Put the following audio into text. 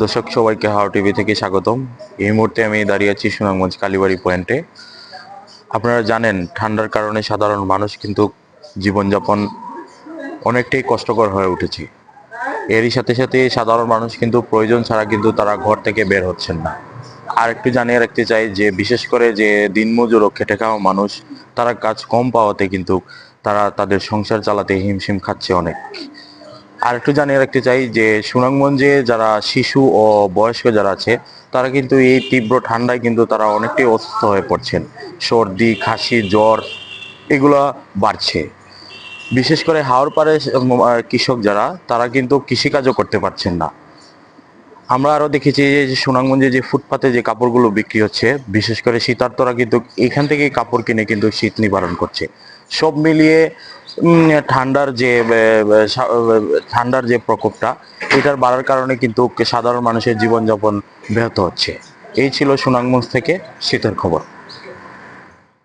দর্শক সবাইকে হাওড় টিভি থেকে স্বাগতম। এই মুহূর্তে আমি দাঁড়িয়ে আছি সুনামগঞ্জ কালীবাড়ি পয়েন্টে। আপনারা জানেন ঠান্ডার কারণে সাধারণ মানুষ কিন্তু জীবনযাপন অনেকটাই কষ্টকর হয়ে উঠেছে। এরই সাথে সাথে সাধারণ মানুষ কিন্তু প্রয়োজন ছাড়া কিন্তু তারা ঘর থেকে বের হচ্ছেন না। আর একটু জানিয়ে রাখতে চাই যে বিশেষ করে যে দিনমজুর ও খেটে খাওয়া মানুষ, তারা কাজ কম পাওয়াতে কিন্তু তারা তাদের সংসার চালাতে হিমশিম খাচ্ছে অনেক। আর একটু জানিয়ে রাখতে চাই যে সুনামগঞ্জে যারা শিশু ও বয়স্ক যারা আছে, তারা কিন্তু এই তীব্র ঠান্ডায় কিন্তু তারা অনেকটাই অসুস্থ হয়ে পড়ছেন। সর্দি, কাশি, জ্বর এগুলা বাড়ছে। বিশেষ করে হাওড় পাড়ে কৃষক যারা, তারা কিন্তু কৃষিকাজও করতে পারছেন না। আমরা আরো দেখেছি যে সুনামগঞ্জে যে ফুটপাতে যে কাপড়গুলো বিক্রি হচ্ছে, বিশেষ করে শীতার্তরা কিন্তু এখান থেকে কাপড় কিনে কিন্তু শীত নিবারণ করছে। সব মিলিয়ে ঠান্ডার যে প্রকোপটা, এটার বাড়ার কারণে কিন্তু সাধারণ মানুষের জীবনযাপন ব্যাহত হচ্ছে। এই ছিল সুনামগঞ্জ থেকে শীতের খবর।